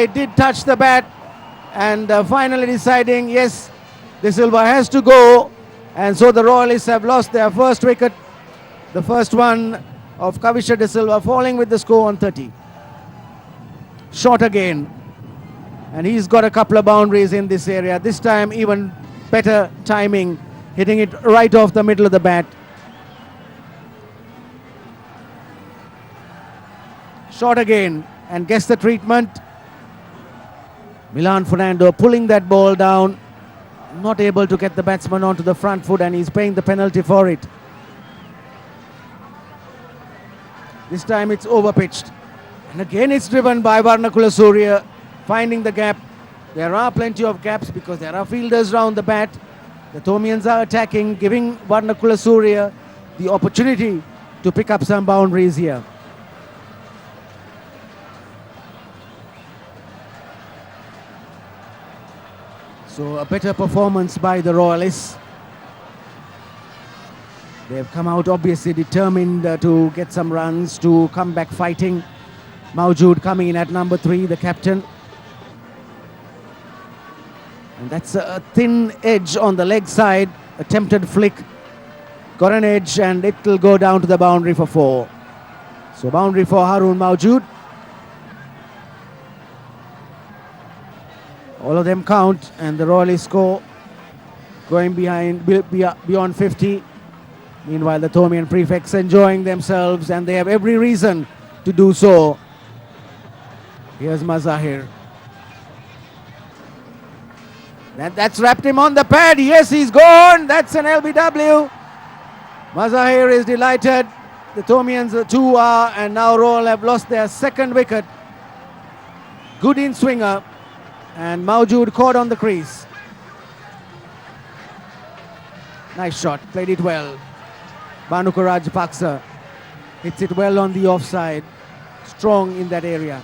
it did touch the bat, and finally deciding, yes, De Silva has to go, and so the Royalists have lost their first wicket, the first one of Kavisha De Silva, falling with the score on 30. Shot again, and he's got a couple of boundaries in this area, this time even better timing, hitting it right off the middle of the bat. Shot again, and gets the treatment. Milan Fernando pulling that ball down, not able to get the batsman onto the front foot, and he's paying the penalty for it. This time it's overpitched, and again it's driven by Varnakula Surya, finding the gap. There are plenty of gaps because there are fielders round the bat. The Thomians are attacking, giving Varnakula Surya the opportunity to pick up some boundaries here. So a better performance by the Royalists. They've come out obviously determined to get some runs, to come back fighting. Maujood coming in at number 3, the captain. And that's a thin edge on the leg side, attempted flick. Got an edge, and it will go down to the boundary for 4. So boundary for Haroon Maujood. All of them count, and the Royalists score, going beyond 50. Meanwhile, the Thomian prefects enjoying themselves, and they have every reason to do so. Here's Mazahir. That's wrapped him on the pad. Yes, he's gone. That's an LBW. Mazahir is delighted. The Thomians 2 are, and now Royal have lost their second wicket. Good in swinger, and Maujood caught on the crease. Nice shot, played it well. Bhanuka Rajapaksa hits it well on the offside, strong in that area.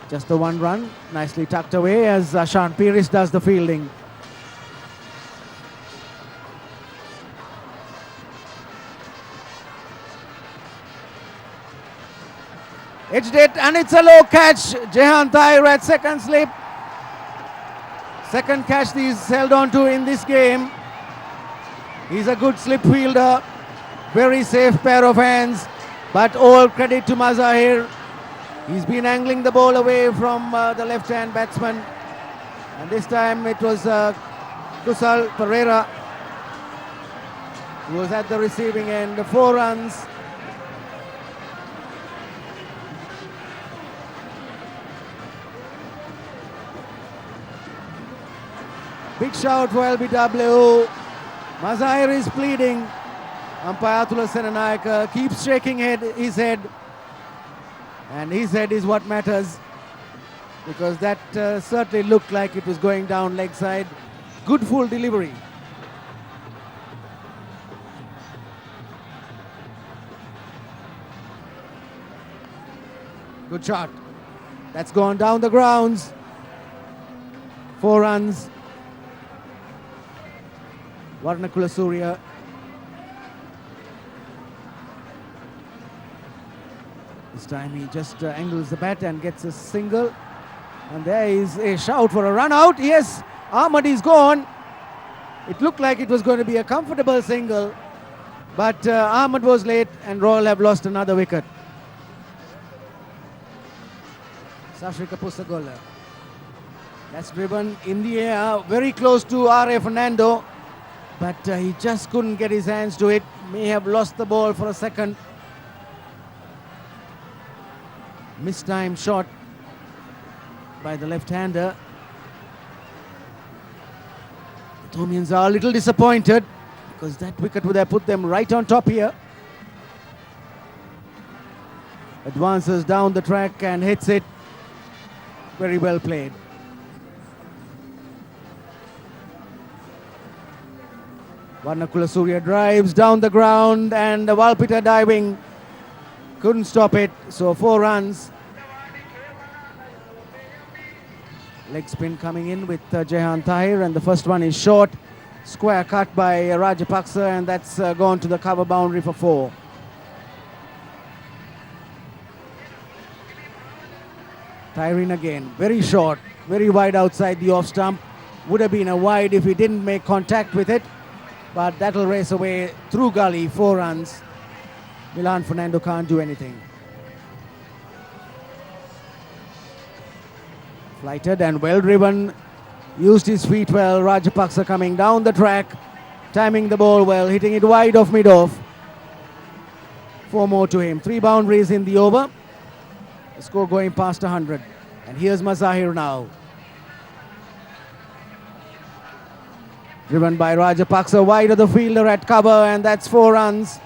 Just the one run, nicely tucked away as Sean Pires does the fielding. Edged it, and it's a low catch. Jehan Tahir at second slip. Second catch he's held on to in this game. He's a good slip fielder. Very safe pair of hands. But all credit to Mazahir. He's been angling the ball away from the left-hand batsman. And this time it was Kusal Pereira who was at the receiving end. 4 runs. Big shout for LBW. Mazahir is pleading. Umpire Atula Senanayaka keeps shaking his head. And his head is what matters, because that certainly looked like it was going down leg side. Good full delivery. Good shot. That's gone down the grounds. 4 runs. Varnakula Surya. This time he just angles the bat and gets a single. And there is a shout for a run out. Yes, Ahmad is gone. It looked like it was going to be a comfortable single. But Ahmad was late, and Royal have lost another wicket. Sashrika Pusagola. That's driven in the air, very close to R.A. Fernando. But he just couldn't get his hands to it. May have lost the ball for a second. Mistimed shot by the left-hander. The Thomians are a little disappointed because that wicket would have put them right on top here. Advances down the track and hits it. Very well played. Varnakula Surya drives down the ground, and Valpita diving couldn't stop it. So 4 runs. Leg spin coming in with Jehan Tahir, and the first one is short. Square cut by Rajapaksa, and that's gone to the cover boundary for 4. Tyrene again, very short, very wide outside the off stump. Would have been a wide if he didn't make contact with it, but that'll race away through gully, 4 runs. Milan Fernando can't do anything. Flighted and well driven, used his feet well. Rajapaksa coming down the track, timing the ball well, hitting it wide off mid-off. 4 more to him, 3 boundaries in the over. The score going past 100. And here's Mazahir now. Driven by Rajapaksa, wide of the fielder at cover, and that's 4 runs.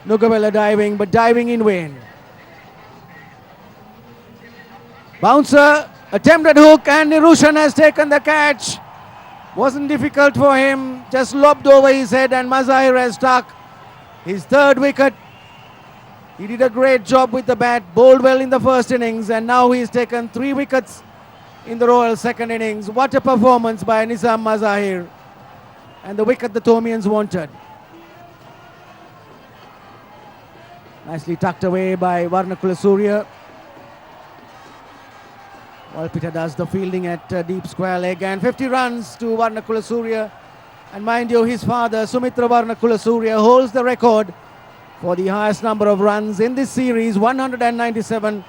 Nugabella diving, but diving in vain. Bouncer, attempted hook, and Nirushan has taken the catch. Wasn't difficult for him, just lobbed over his head, and Mazahir has struck his 3rd wicket. He did a great job with the bat, bowled well in the first innings, and now he's taken 3 wickets in the Royal second innings. What a performance by Nizam Mazahir, and the wicket the Thomians wanted. Nicely tucked away by Varnakula Surya. Walpita does the fielding at deep square leg, and 50 runs to Varnakula Surya. And mind you, his father, Sumitra Varnakula Surya, holds the record for the highest number of runs in this series, 197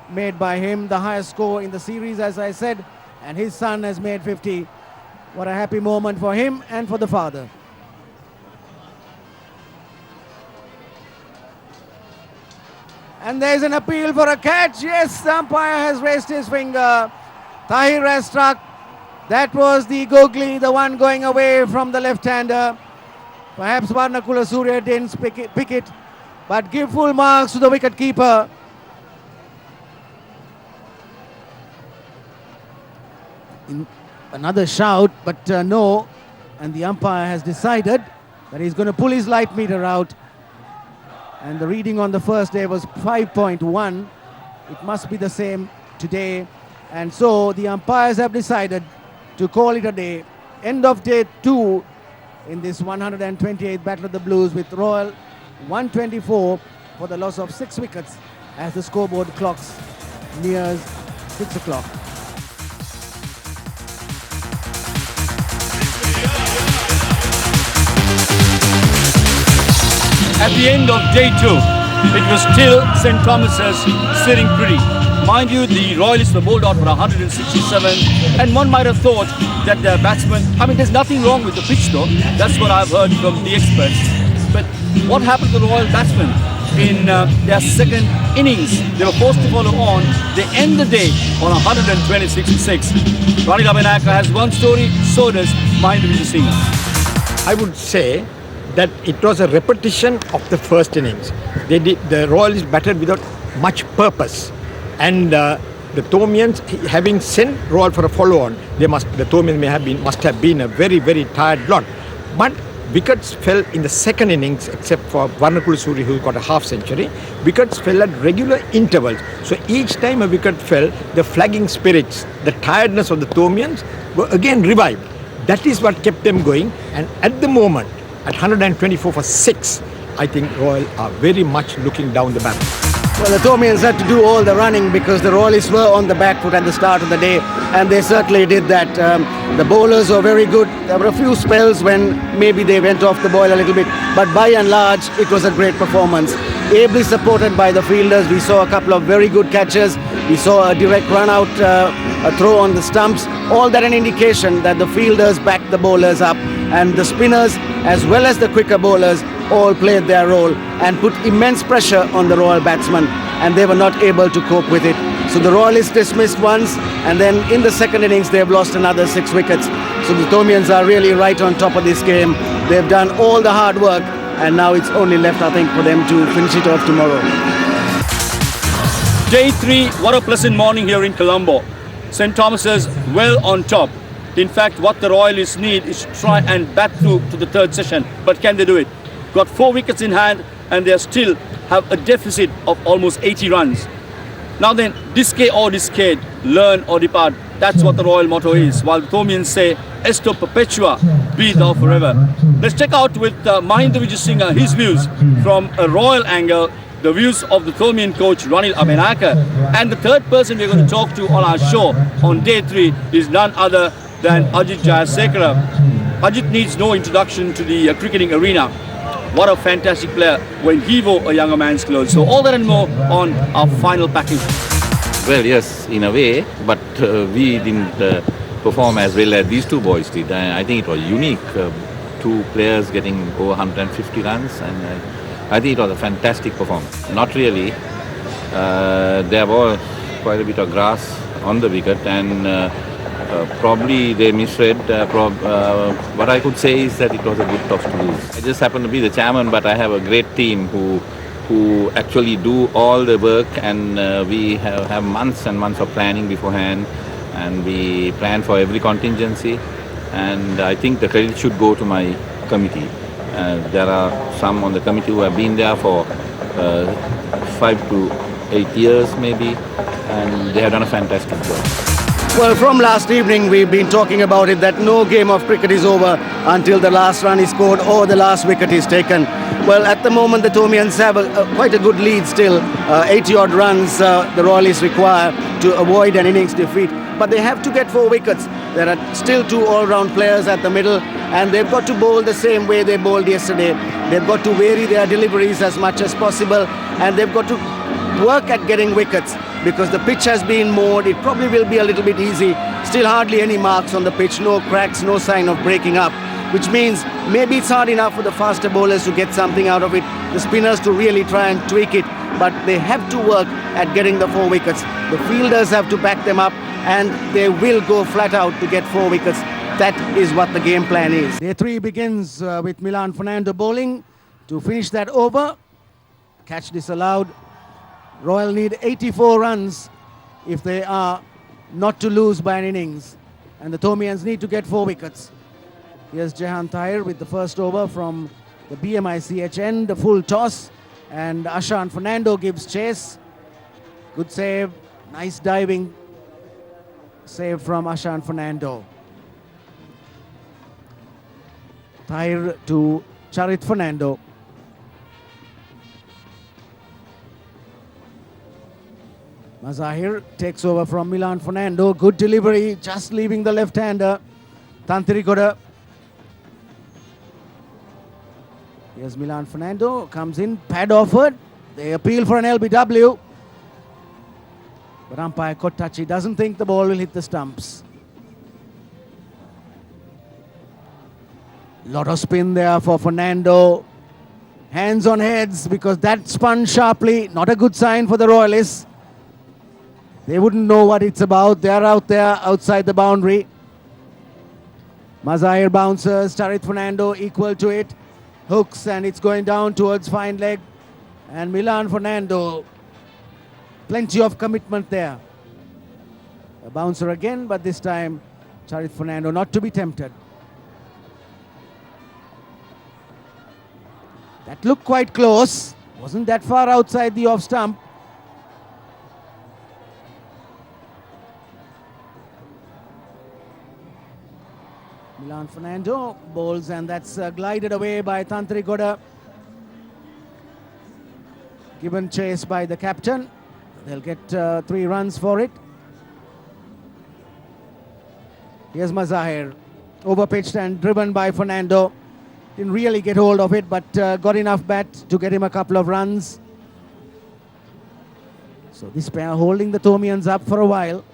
made by him, the highest score in the series, as I said, and his son has made 50. What a happy moment for him and for the father. And there's an appeal for a catch. Yes, the umpire has raised his finger. Tahir has struck. That was the googly, the one going away from the left-hander. Perhaps Varnakula Surya didn't pick it, but give full marks to the wicket-keeper. Another shout, but no. And the umpire has decided that he's going to pull his light meter out. And the reading on the first day was 5.1. It must be the same today. And so the umpires have decided to call it a day. End of day 2 in this 128th Battle of the Blues, with Royal 124 for the loss of 6 wickets as the scoreboard clocks nears 6 o'clock. At the end of day 2, it was still St. Thomas's sitting pretty. Mind you, the Royalists were bowled out for 167, and one might have thought that their batsmen, there's nothing wrong with the pitch though, that's what I've heard from the experts. But what happened to the Royal batsmen in their second innings? They were forced to follow on. They end the day on 126-6. Ranika Benaka has one story, so does Mahendra Vijay Singh. I would say that it was a repetition of the first innings. The Royalists batted without much purpose, and the Thomians, having sent Royal for a follow-on, the Thomians must have been a very, very tired lot. But wickets fell in the second innings, except for Varnakula Surya, who got a half century. Wickets fell at regular intervals. So each time a wicket fell, the flagging spirits, the tiredness of the Thomians were again revived. That is what kept them going. And at the moment, at 124 for 6, I think Royal are very much looking down the barrel. Well, the Thomians had to do all the running because the Royalists were on the back foot at the start of the day, and they certainly did that. The bowlers were very good. There were a few spells when maybe they went off the boil a little bit, but by and large, it was a great performance. Ably supported by the fielders. We saw a couple of very good catches. We saw a direct run out, a throw on the stumps. All that an indication that the fielders backed the bowlers up, and the spinners as well as the quicker bowlers all played their role and put immense pressure on the Royal batsmen, and they were not able to cope with it. So the Royalists dismissed once, and then in the second innings they've lost another 6 wickets. So the Thomians are really right on top of this game. They've done all the hard work, and now it's only left, I think, for them to finish it off tomorrow. Day 3, what a pleasant morning here in Colombo. St. Thomas's well on top. In fact, what the Royalists need is to try and bat through to the 3rd session. But can they do it? Got 4 wickets in hand, and they still have a deficit of almost 80 runs. Now then, disque or discade, learn or depart. That's what the Royal motto is. While the Thomians say, Esto perpetua, be thou forever. Let's check out with Mahendra Vijay Singh his views from a Royal angle. the views of the Thomian coach Ranil Amenaka. And the third person we're going to talk to on our show on day 3 is none other than Ajit Jayasekara. Ajit needs no introduction to the cricketing arena. What a fantastic player when he wore a younger man's clothes. So all that and more on our final package. Well, yes, in a way, but we didn't perform as well as these two boys did. I think it was unique. Two players getting over 150 runs, and I think it was a fantastic performance. Not really. There was quite a bit of grass on the wicket, and probably they misread. What I could say is that it was a good toss to lose. I just happen to be the chairman, but I have a great team who actually do all the work, and we have months and months of planning beforehand, and we plan for every contingency, and I think the credit should go to my committee. There are some on the committee who have been there for 5 to 8 years maybe, and they have done a fantastic job. Well, from last evening we've been talking about it, that no game of cricket is over until the last run is scored or the last wicket is taken. Well, at the moment the Thomians have quite a good lead still. 80 odd runs the Royalists require to avoid an innings defeat. But they have to get 4 wickets. There are still 2 all-round players at the middle, and they've got to bowl the same way they bowled yesterday. They've got to vary their deliveries as much as possible, and they've got to work at getting wickets, because the pitch has been mowed. It probably will be a little bit easy. Still hardly any marks on the pitch, no cracks, no sign of breaking up, which means maybe it's hard enough for the faster bowlers to get something out of it, the spinners to really try and tweak it, but they have to work at getting the 4 wickets. The fielders have to back them up, and they will go flat out to get 4 wickets. That is what the game plan is. Day 3 begins with Milan Fernando bowling to finish that over. Catch disallowed. Royal need 84 runs if they are not to lose by an innings, and the Thomians need to get 4 wickets. Here's Jehan Tahir with the first over from the BMICHN, the full toss, and Ashan Fernando gives chase. Good save, nice diving save from Ashan Fernando. Tahir to Charit Fernando. Mazahir takes over from Milan Fernando. Good delivery, just leaving the left-hander. Tantri Goda. Here's Milan Fernando, comes in, pad offered. They appeal for an LBW. But umpire Kottachi doesn't think the ball will hit the stumps. Lot of spin there for Fernando. Hands on heads, because that spun sharply. Not a good sign for the Royalists. They wouldn't know what it's about. They're out there outside the boundary. Mazahir bounces, Charit Fernando equal to it. Hooks, and it's going down towards fine leg. And Milan Fernando, plenty of commitment there. A bouncer again, but this time Charit Fernando not to be tempted. That looked quite close. Wasn't that far outside the off stump. Milan Fernando bowls, and that's glided away by Tantri Goda. Given chase by the captain. They'll get 3 runs for it. Here's Mazahir. Overpitched and driven by Fernando. Didn't really get hold of it, but got enough bat to get him a couple of runs. So this pair holding the Thomians up for a while.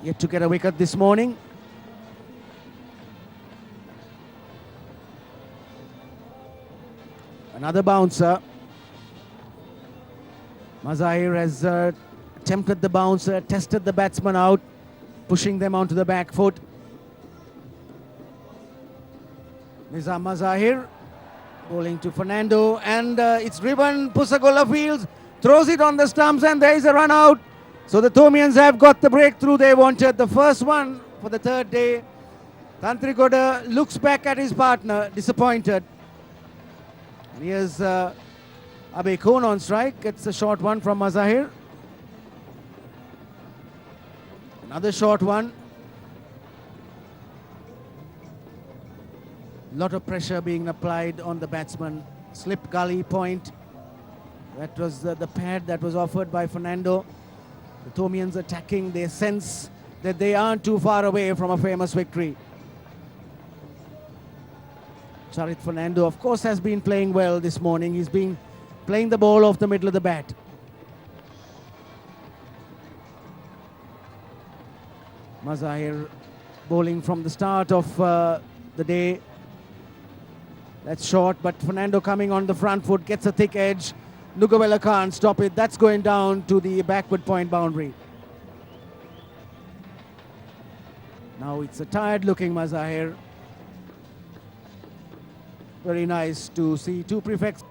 Yet to get a wicket this morning. Another bouncer. Mazahir has attempted the bouncer, tested the batsman out, pushing them onto the back foot. Nizam Mazahir bowling to Fernando, and it's driven. Pusagola fields, throws it on the stumps, and there is a run out. So the Thomians have got the breakthrough they wanted, the first one for the 3rd day. Tantri Goda looks back at his partner, disappointed. And here's Abe Kohn on strike. It's a short one from Mazahir. Another short one. Lot of pressure being applied on the batsman. Slip gully point. That was the pad that was offered by Fernando. The Thomians attacking, they sense that they aren't too far away from a famous victory. Charit Fernando, of course, has been playing well this morning. He's been playing the ball off the middle of the bat. Mazahir bowling from the start of the day. That's short, but Fernando coming on the front foot, gets a thick edge. Nugavela can't stop it. That's going down to the backward point boundary. Now it's a tired looking Mazahir. Very nice to see two prefects.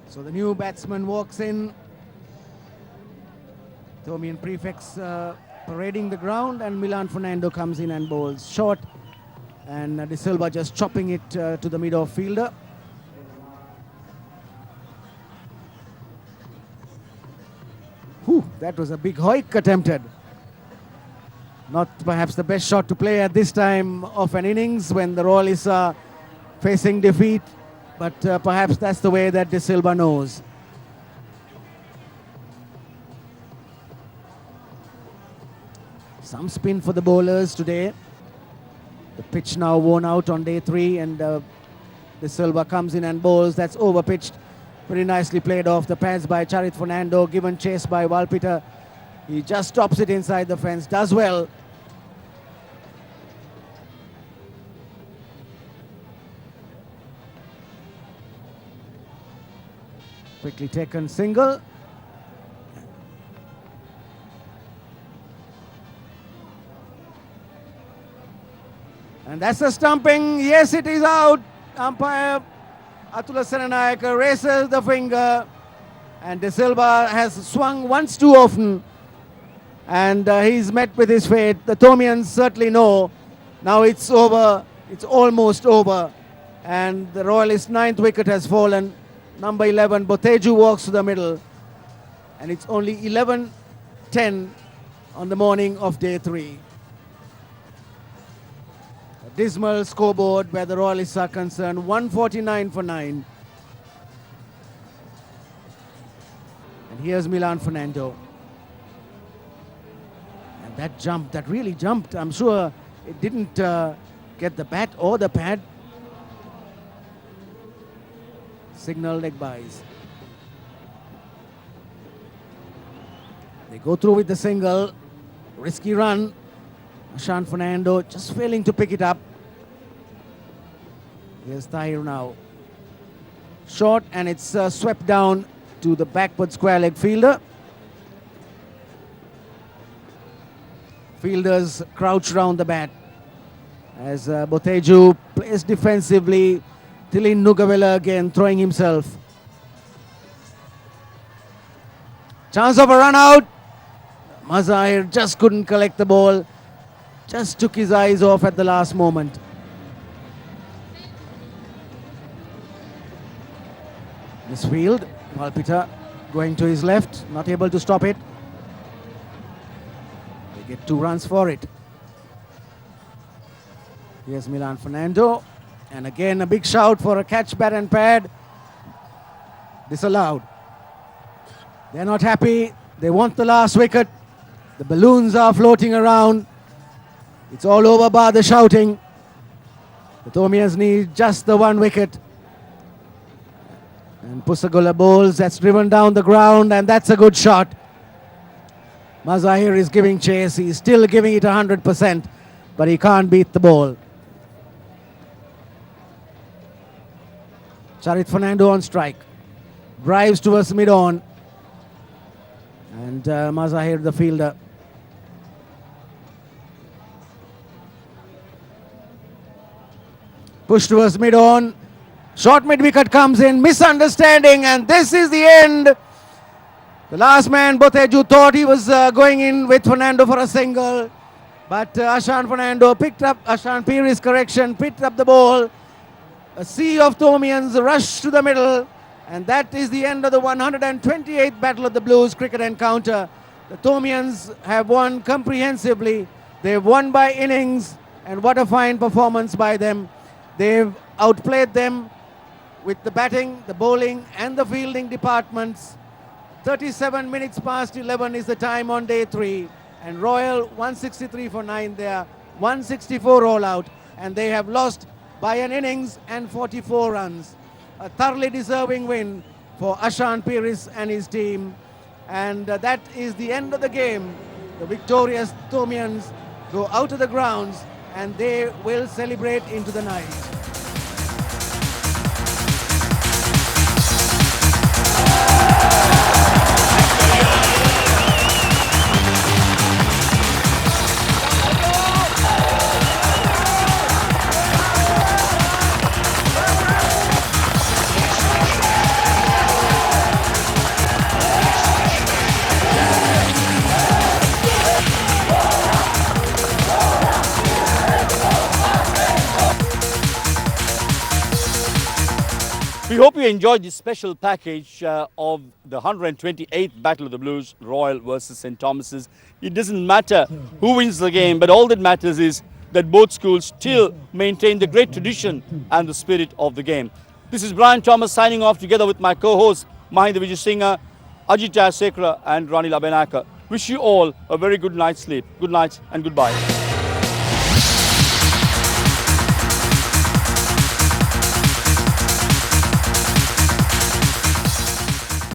So the new batsman walks in. Thomian prefects parading the ground, and Milan Fernando comes in and bowls short. And De Silva just chopping it to the mid-off fielder. Whew, that was a big hoik attempted. Not perhaps the best shot to play at this time of an innings when the Royalists are facing defeat, but perhaps that's the way that De Silva knows. Some spin for the bowlers today. The pitch now worn out on day 3, and De Silva comes in and bowls. That's over pitched. Very nicely played off the pads by Charit Fernando, given chase by Walpita. He just stops it inside the fence, does well. Quickly taken single. And that's a stumping. Yes, it is out. Umpire Atula Senanayaka raises the finger, and De Silva has swung once too often, and he's met with his fate. The Thomians certainly know now it's over, it's almost over, and the Royalist 9th wicket has fallen. Number 11, Boteju, walks to the middle, and it's only 11:10 on the morning of day 3. Dismal scoreboard where the Royalists are concerned, 149 for 9. And here's Milan Fernando. And that jump, that really jumped. I'm sure it didn't get the bat or the pad. Signal leg byes. They go through with the single. Risky run. Ashan Fernando just failing to pick it up. Here's Tahir now. Short, and it's swept down to the backward square leg fielder. Fielders crouch round the bat as Boteju plays defensively. Tilin Nugavela again throwing himself. Chance of a run out. Mazahir just couldn't collect the ball. Just took his eyes off at the last moment. This field, Walpita going to his left, not able to stop it. They get 2 runs for it. Here's Milan Fernando. And again a big shout for a catch, bat and pad. Disallowed. They're not happy. They want the last wicket. The balloons are floating around. It's all over bar the shouting. The Thomians need just the 1 wicket. And Pusagula bowls, that's driven down the ground, and that's a good shot. Mazahir is giving chase. He's still giving it 100%, but he can't beat the ball. Charit Fernando on strike. Drives towards mid-on. And Mazahir, the fielder. Push towards mid-on. Short mid-wicket comes in. Misunderstanding, and this is the end. The last man, Boteju, thought he was going in with Fernando for a single. But Ashan Fernando picked up, Ashan Piri's correction, picked up the ball. A sea of Thomians rushed to the middle. And that is the end of the 128th Battle of the Blues cricket encounter. The Thomians have won comprehensively. They've won by innings. And what a fine performance by them. They've outplayed them with the batting, the bowling and the fielding departments. 37 minutes past 11 is the time on day 3, and Royal 163 for 9 there, 164 all out, and they have lost by an innings and 44 runs. A thoroughly deserving win for Ashan Piris and his team, and that is the end of the game. The victorious Thomians go out of the grounds and they will celebrate into the night. We hope you enjoyed this special package of the 128th Battle of the Blues, Royal versus St. Thomas's. It doesn't matter who wins the game, but all that matters is that both schools still maintain the great tradition and the spirit of the game. This is Brian Thomas signing off together with my co-hosts Mahinda Vijay Singha, Ajit Jayasekara and Ranil Abenaka. Wish you all a very good night's sleep. Good night and goodbye.